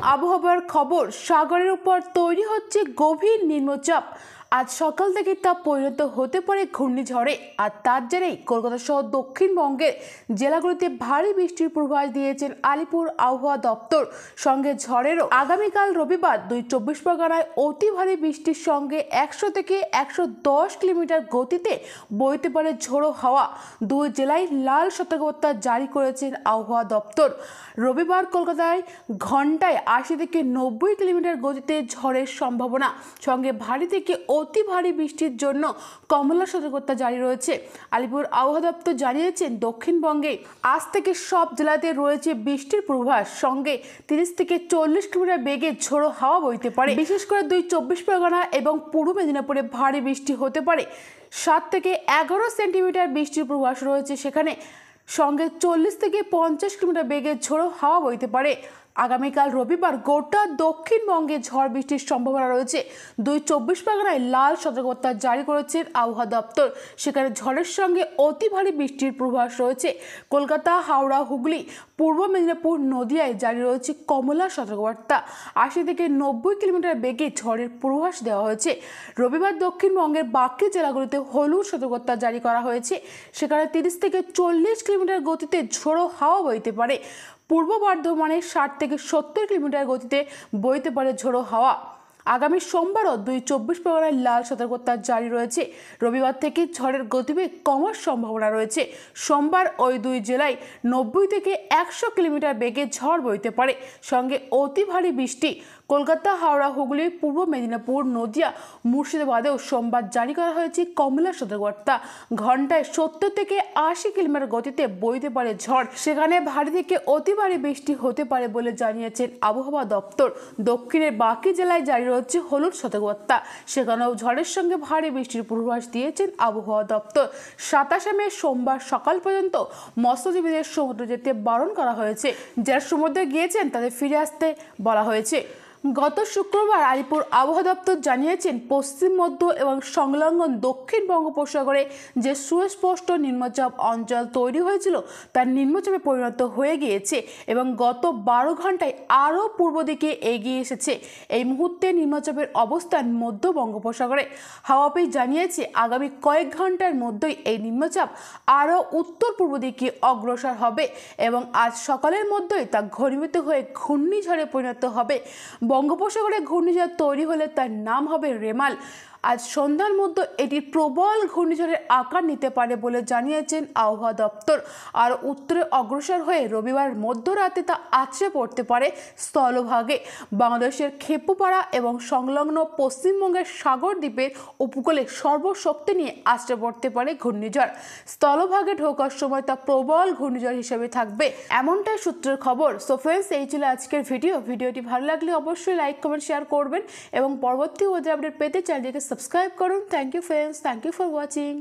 আবহাওয়ার খবর। সাগরের উপর তৈরি হচ্ছে গভীর নিম্নচাপ। আজ সকাল থেকে তা পরিণত হতে পারে ঘূর্ণিঝড়ে। আর তার জেরেই কলকাতা সহ দক্ষিণবঙ্গের জেলাগুলিতে ভারী বৃষ্টির পূর্বাভাস দিয়েছেন আলিপুর আবহাওয়া দপ্তর। সঙ্গে ঝড়েরও। আগামীকাল রবিবার 24 পরগনায় অতি ভারী বৃষ্টির সঙ্গে 100 থেকে 110 কিলোমিটার গতিতে বইতে পারে ঝোড়ো হাওয়া। দুই জেলায় লাল সতর্কবার্তা জারি করেছেন আবহাওয়া দপ্তর। রবিবার কলকাতায় ঘন্টায় 80 থেকে 90 কিলোমিটার গতিতে ঝড়ের সম্ভাবনা। সঙ্গে ভারী থেকে অতি ভারী বৃষ্টির জন্য কমলা সতর্কতা জারি রয়েছে। আলিপুর আবহাওয়া দপ্তর জানিয়েছেন, দক্ষিণবঙ্গে আজ থেকে সব জেলাতে রয়েছে বৃষ্টির পূর্বাভাস। সঙ্গে 30 থেকে 40 কিলোমিটার বেগে ঝোড়ো হাওয়া বইতে পারে। বিশেষ করে 24 পরগনা এবং পূর্ব মেদিনীপুরে ভারী বৃষ্টি হতে পারে। 7 থেকে 11 সেন্টিমিটার বৃষ্টির পূর্বাভাস রয়েছে সেখানে। সঙ্গে 40 থেকে 50 কিলোমিটার বেগে ঝোড়ো হাওয়া বইতে পারে। আগামীকাল রবিবার গোটা দক্ষিণবঙ্গে ঝড় বৃষ্টির সম্ভাবনা রয়েছে। 24 পরগনায় লাল সতর্কতা জারি করেছেন আবহাওয়া দপ্তর। সেখানে ঝড়ের সঙ্গে অতি ভারী বৃষ্টির পূর্বাভাস রয়েছে। কলকাতা, হাওড়া, হুগলি, পূর্ব মেদিনীপুর, নদিয়ায় জারি রয়েছে কমলা সতর্কবার্তা। 80 থেকে 90 কিলোমিটার বেগে ঝড়ের পূর্বাভাস দেওয়া হয়েছে। রবিবার দক্ষিণবঙ্গের বাকি জেলাগুলিতে হলুদ সতর্কতা জারি করা হয়েছে। সেখানে 30 থেকে 40 কিলোমিটার গতিতে ঝোড়ো হাওয়া বইতে পারে। পূর্ব বর্ধমানে 60 থেকে 70 কিলোমিটার গতিতে বইতে পারে ঝোড়ো হাওয়া। আগামী সোমবারও 24 পরগনায় লাল সতর্কতা জারি রয়েছে। রবিবার থেকে ঝড়ের গতিবেগ কমার সম্ভাবনা রয়েছে। সোমবার ওই দুই জেলায় 90 থেকে 100 কিলোমিটার বেগে ঝড় বইতে পারে। সঙ্গে অতি ভারী বৃষ্টি। কলকাতা, হাওড়া, হুগলি, পূর্ব মেদিনীপুর, নদিয়া, মুর্শিদাবাদেও সোমবার জারি করা হয়েছে কমলা সতর্কবার্তা। ঘন্টায় 70 থেকে 80 কিলোমিটার গতিতে বইতে পারে ঝড়। সেখানে ভারী থেকে অতি ভারী বৃষ্টি হতে পারে বলে জানিয়েছেন আবহাওয়া দপ্তর। দক্ষিণের বাকি জেলায় জারি রয়েছে হলুদ সতর্কবার্তা। সেখানেও ঝড়ের সঙ্গে ভারী বৃষ্টির পূর্বাভাস দিয়েছেন আবহাওয়া দপ্তর। 27 মে সোমবার সকাল পর্যন্ত মৎস্যজীবীদের সমুদ্রে যেতে বারণ করা হয়েছে। যারা সমুদ্রে গিয়েছেন তাদের ফিরে আসতে বলা হয়েছে। গত শুক্রবার আলিপুর আবহাওয়া দপ্তর জানিয়েছেন, পশ্চিম, মধ্য এবং সংলগ্ন দক্ষিণ বঙ্গোপসাগরে যে সুস্পষ্ট নিম্নচাপ অঞ্চল তৈরি হয়েছিল তার নিম্নচাপে পরিণত হয়ে গিয়েছে এবং গত 12 ঘন্টায় আরও পূর্ব দিকে এগিয়ে এসেছে। এই মুহূর্তে নিম্নচাপের অবস্থান মধ্য বঙ্গোপসাগরে। হাওয়া অফিস জানিয়েছে, আগামী কয়েক ঘন্টার মধ্যেই এই নিম্নচাপ আরও উত্তর পূর্ব দিকে অগ্রসর হবে এবং আজ সকালের মধ্যেই তা ঘনীভূত হয়ে ঘূর্ণিঝড়ে পরিণত হবে। বঙ্গোপসাগরে ঘূর্ণিঝড় তৈরি হলে তার নাম হবে রেমাল। আজ সন্ধ্যার মধ্যে এটি প্রবল ঘূর্ণিঝড়ের আকার নিতে পারে বলে জানিয়েছেন আবহাওয়া দপ্তর। আর উত্তরে অগ্রসর হয়ে রবিবার মধ্যরাতে তা আছড়ে পড়তে পারে স্থলভাগে। বাংলাদেশের খেপুপাড়া এবং সংলগ্ন পশ্চিমবঙ্গের সাগর দ্বীপের উপকূলে সর্বশক্তি নিয়ে আছড়ে পড়তে পারে ঘূর্ণিঝড়। স্থলভাগে ঢোকার সময় তা প্রবল ঘূর্ণিঝড় হিসেবে থাকবে, এমনটাই সূত্রের খবর। সো ফ্রেন্ডস, এই ছিল আজকের ভিডিওটি ভালো লাগলে অবশ্যই লাইক, কমেন্ট, শেয়ার করবেন এবং পরবর্তী ওয়েদার আপডেট পেতে চ্যানেলটিকে সাবস্ক্রাইব করুন। Thank you friends, thank you for watching.